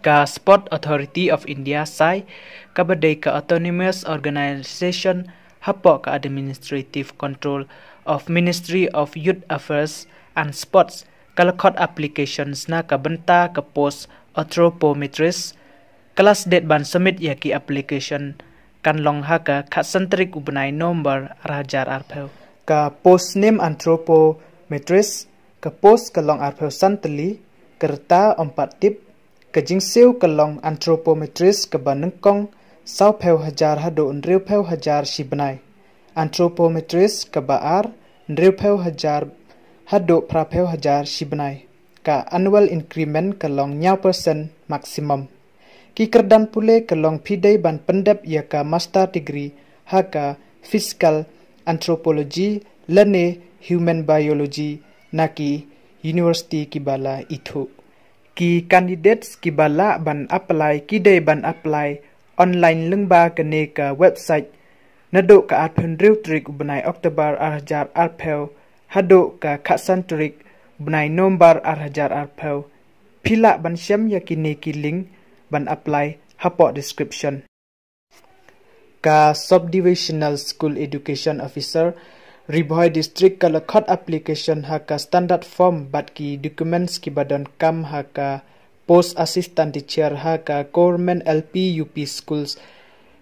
Ka Sport Authority of India SAI ka badai ka Autonomous Organization hapo ka Administrative Control of Ministry of Youth Affairs and Sports kalakot applications na ka benta ka post anthropometris kelas det ban submit yaki application kan long haka khatsantrik ubnai nomor rajar arpeu ka post name anthropometris ka post kalong arpeu santali kerta 4 tip ka jingsiu kalong anthropometris ka banengkong sau peu hajar hado nriu peu hajar shibnai anthropometris ka baar nriu peu hajar hado pra peu hajar shibnai ka annual increment kalong nyaw persen maximum ki kerdan pule kalong pidai ban pendap ya ka master degree haka physical anthropology lane human biology naki university kibala itu ki candidates kibala ban apply kidai ban apply online lengba kene ka website nado ka atpen riu trik ubnai Oktober arhajar arpeu hado ka khasan trik ubnai nombar arhajar arpeu pila ban syam yakini ki link ban apply hapo description ka subdivisional school education officer Ribhoi district kalakot application haka standard form bat ki documents ki badon kam haka post assistant teacher haka government LP UP schools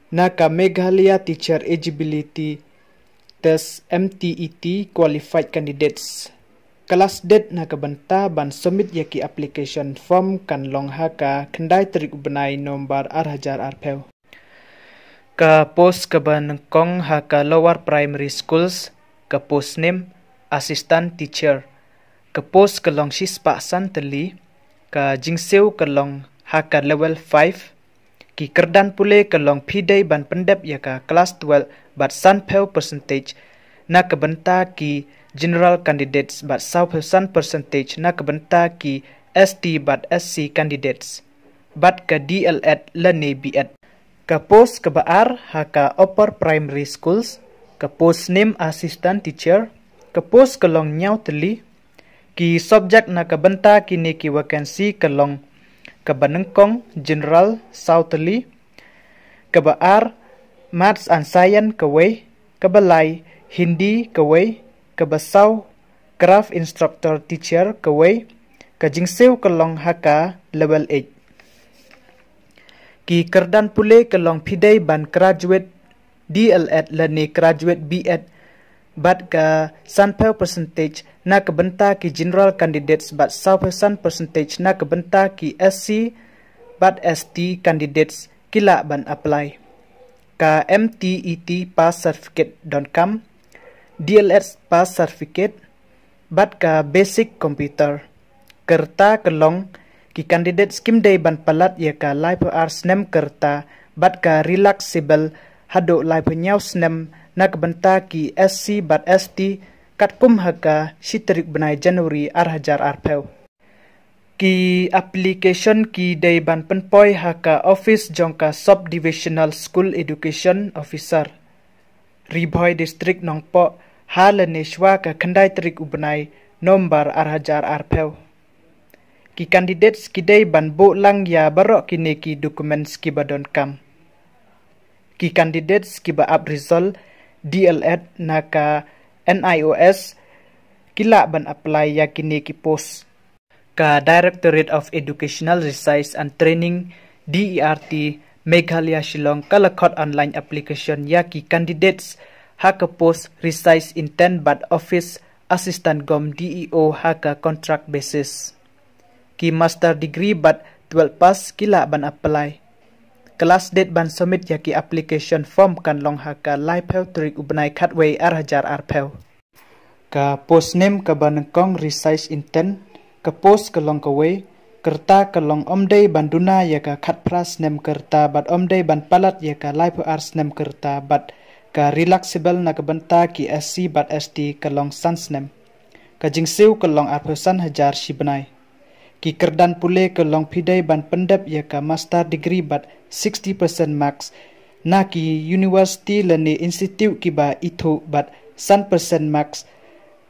naka Meghalaya teacher eligibility test MTET qualified candidates kelas det naka benta ban submit yaki application form kan long haka kendai terik benai nomor arhajar arpeu ka post ka banengkong haka lower primary schools ka post name assistant teacher ka post kalong sispa santali ka jingsew kalong haka level 5 ki kerdan pule kalong pidai ban pendap ya ka class 12 bat sanpeu percentage na kabenta ki general candidates bat 100% percentage na kabenta ki ST bat SC candidates bat ka DLED lane BEd ka post ka baar haka upper primary schools ka post name assistant teacher ka post kalong nyaw teli ki subject na kabenta kini ki vacancy kalong ka banengkong general sauteli ka baar maths and science kawai ka balai hindi kawai ka basaw craft instructor teacher kawai ka jingsew kalong haka level 8 ki kerdan pule kalong pidai ban graduate DLED lani graduate BEd bat ka sanpeu percentage na kabenta ki general candidates bat 100% percentage na kabenta ki SC bat ST candidates kila ban apply ka MTET pass certificate .com DLED pass certificate bat ka basic computer kerta kelong ki candidate skim day ban palat ya ka life arts nem kerta bat ka relaxable hado lai penyaw snem na kabenta ki SC bat ST katkum haka shitrik benai Januari arhajar arpeu ki application ki day ban penpoi haka office jongka subdivisional school education officer Ribhoi district nongpo halane shwa ka khandai trik ubnai nombar arhajar arpeu ki candidates ki day ban bo lang ya barok kini ki documents ki badon kam ki candidates ki ba up result DLED naka NIOS kila ban apply yakini ki post ka Directorate of Educational Research and Training DERT Meghalaya Shillong kalakot online application yaki candidates haka post research intern bat office assistant gom DEO haka contract basis ki master degree bat 12 pass kila ban apply kelas det ban submit yaki application form kan long haka laipeu trik ubnai khatway arhajar arpeu ka post name ka banengkong research intern ka post kalong kawai kerta kalong omdei banduna yaka khatpras nem kerta bat omdei ban palat yaka laipeu arts nem kerta bat ka relaxable na kabenta ki SC bat ST kalong sans nem ka jingsiu kalong arpeusan hajar shibnai ki kerdan pule kalong pidai ban pendap yaka master degree bat 60% max na ki university lani institute ki ba itu bat 100% max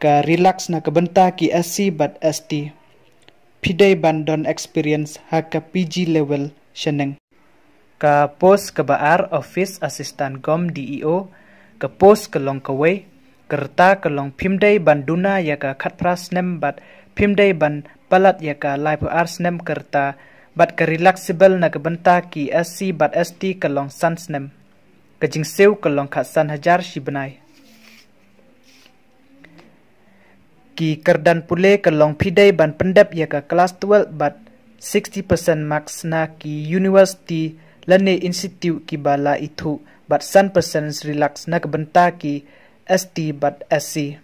ka relax na kabenta ki SC bat ST pidai bandon experience haka PG level sheneng. Ka post ke baar office assistant gom DEO, ke post ke long kawai, kerta ke long pimdai banduna ya ka khatpras nem bat pimdai ban palat ya ka live ars nem kerta bat ke relaxable na ke benta ki SC bat ST ke long sans nem. Ke jingsew ke long khatsan hajar shibenai. Ki kerdan pule ke long pidai ban pendap ya ka kelas 12 bat 60% marks na ki university lane institute ki bala itu bat 100% relax na ke benta ki ST bat SC.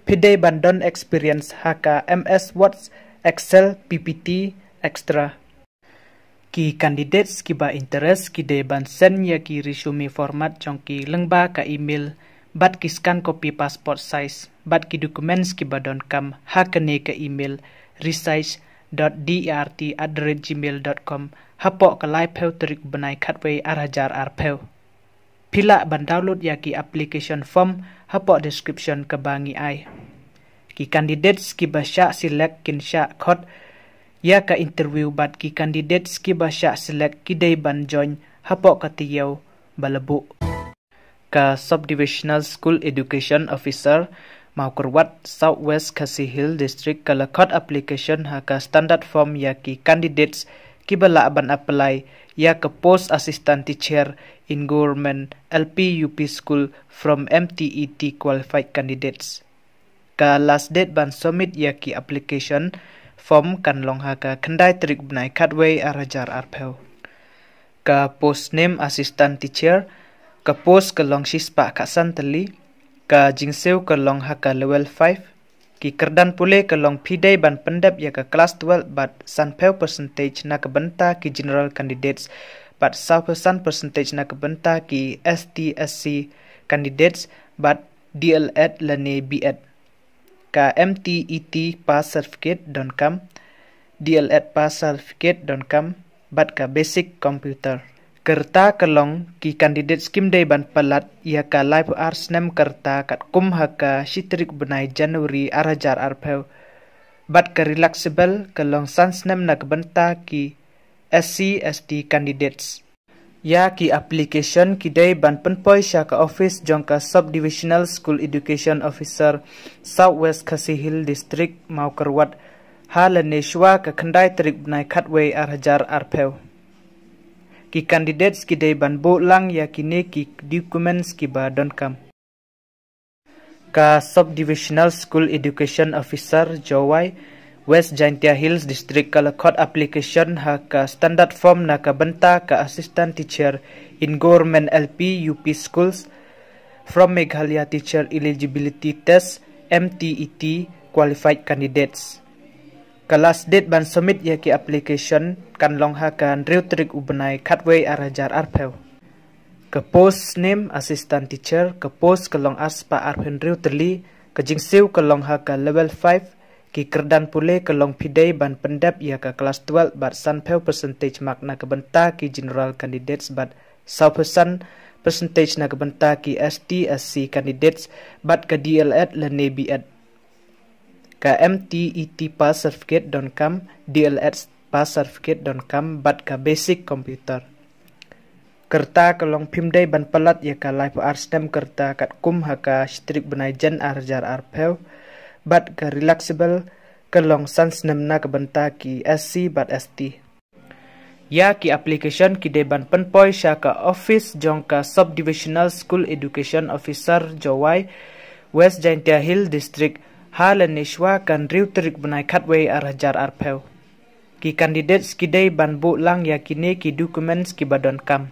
Pidai bandon experience haka MS Word, Excel, PPT, extra. Ki candidates ki ba interest ki de ban send ya ki resume format jong ki lengba ka email bat ki scan copy passport size bat ki documents ki badon kam hakane ka email resize.dert@gmail.com hapok ka live peu terik benai khatway arajar arpeu. Pila ban download ya ki application form hapok description ke bangi ai. Ki candidates ki basya select kin sya khot ya ka interview bat ki candidates ki basya select ki day ban join hapok ka tiyaw balabu. Ka subdivisional school education officer Maukerwat Southwest Khasi Hill District ka lakot application haka standard form ya ki candidates ki bala ban apply ya ke post assistant teacher in government LP UP school from MTET qualified candidates. Ka last date ban submit ya ki application form kan long haka khandai trik benai khatway arajar arpeu. Ka post name assistant teacher, ka post ka long sispa khasan tali, ka jingsew ka long haka level 5, ki kerdan pule ka long pidai ban pendap ya ka class 12 bat sanpeu percentage na ka benta ki general candidates bat 100% percentage na ka benta ki ST SC candidates bat DLED lane BEd. Ka MTET pass certificate don kam, DLED pass certificate don kam, bat ka basic computer. Kerta kelong ki kandidat skim day ban palat ya ka live arts nem kerta kat kum haka shitrik benai Januari arajar arpeu. Bat ka relaxable kelong sans nem nak benta ki SC ST candidates. Ya ki application ki day ban penpoi sya ka office jong ka subdivisional school education officer Southwest Khasi Hill District Maukerwat halane shwa ka khandai trik benai khatway arajar arpeu. Ki candidates ki day ban bo lang ya kine ki documents ki ba don kam. Ka subdivisional school education officer Jowai West Jaintia Hills District kalakot application ha ka standard form na ka benta ka assistant teacher in government LP UP schools from Meghalaya teacher eligibility test MTET qualified candidates. Ka last date ban submit ya ki application kan long ha kan riutrik ubenai khatway arajar arpeu. Ka post name assistant teacher, ka post ka long aspa arpen riutli, ka jingsew ka long ha ka level 5, ki kerdan pule ka long pidai ban pendap ya ka kelas 12 bat sanpeu percentage mark na ka benta ki general candidates bat 100% percentage na ka benta ki ST SC candidates bat ka DLED lane BEd. Ka MTET pass certificate don kam, DLED pass certificate don kam bat ka basic computer. Kerta ka long pimdai ban palat ya ka live arts tem kerta kat kum haka strik benai jan arjar arpeu bat ka relaxable ka long sans nem na ka benta ki SC bat ST. Ya ki application ki de ban penpoi sya ka office jong ka subdivisional school education officer Jowai West Jaintia Hill District halane shwa kan riutrik benai khatway arajar arpeu. Ki candidates ki de ban bo lang ya kine ki documents ki badon kam.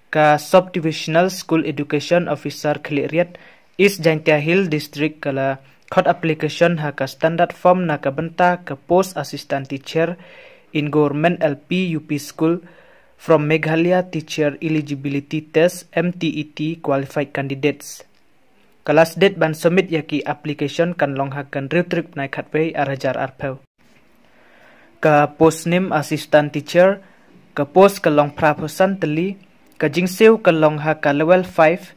Ka subdivisional school education officer Kliriat East Jaintia Hill District kala khot application ha ka standard form na ka benta ka post assistant teacher in government LP UP school from Meghalaya teacher eligibility test MTET qualified candidates. Kelas date ban submit ya ki application kan long hakan riutrik nai khatway arajar arpeu. Ka post name assistant teacher, ka post ka long praposan teli, ka jingsew ka long ha ka level 5,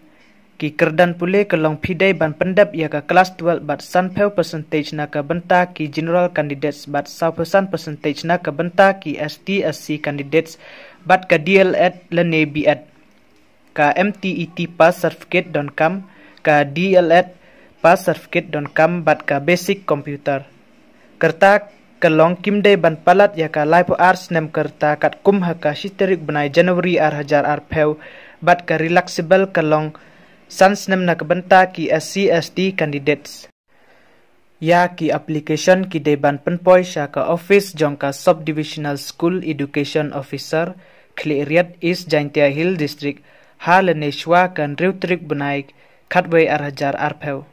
ki kerdan pule kelong pidai ban pendap ya ka kelas 12 bat sanpeu percentage na ka benta ki general candidates bat 100% percentage na ka benta ki ST/SC candidates bat ka DLED lene BEd ka MTET pass certificate don kam ka DLED pass certificate don kam bat ka basic computer kerta kelong kimdai ban palat ya ka life arts nem kerta kat kum haka shiterik benai Januari 2024 bat ka relaxable kelong sans nem na kabenta ki SC/ST candidates ya ki application ki deban penpoi sya ka office jong ka subdivisional school education officer Kleriat East Jaintia Hill district Haleneshwa kan Riutrik benai Katway Arhajar Arpeu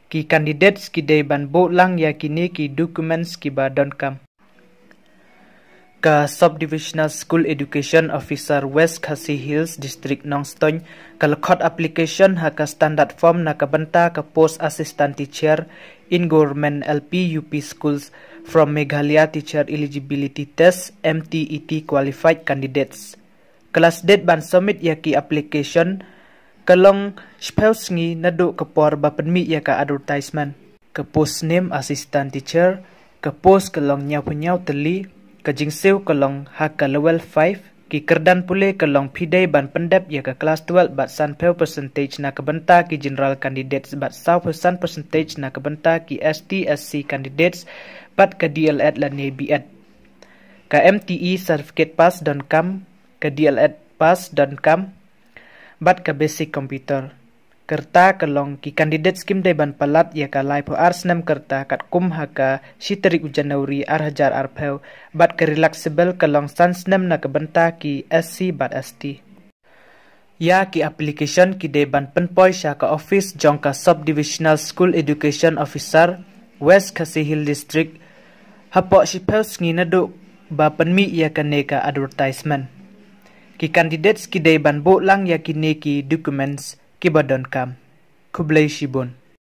ki candidates ki deban bo lang ya kini ki documents ki ba don kam ka subdivisional school education officer West Khasi Hills district Nongstoin kalakot application ha ka standard form na kabenta ka post assistant teacher in government LP UP schools from Meghalaya teacher eligibility test MTET qualified candidates kelas date ban submit ya ki application kalong spells ngi nado kapor ba penmi ya ka advertisement ka post name assistant teacher ka post kalong nyaw teli kajing sew kalong haka level 5 ki kerdan pule kalong pidai ban pendap ya ka kelas 12 bat sanpeu percentage na kabenta ki general candidates bat 100% percentage na kabenta ki ST/SC candidates bat ka DLED lane BEd ka MTE certificate pass don kam ka DLED pass don kam bat ka basic computer kerta kelong ki kandidat skim dai ban palat ya ka life arts nam kerta kat kum haka shiterik Januari 2024 bat ka relaxable kelong sans nam na kabenta ki SC bat ST ya ki application ki dai ban penpoi sya ka office jong ka subdivisional school education officer West Khasi Hill district hapo shipels ngi nado ba penmi ya ka ne ka advertisement ki candidates ki dai ban bo lang ya kini ki documents ki badon kam Kublai Shibun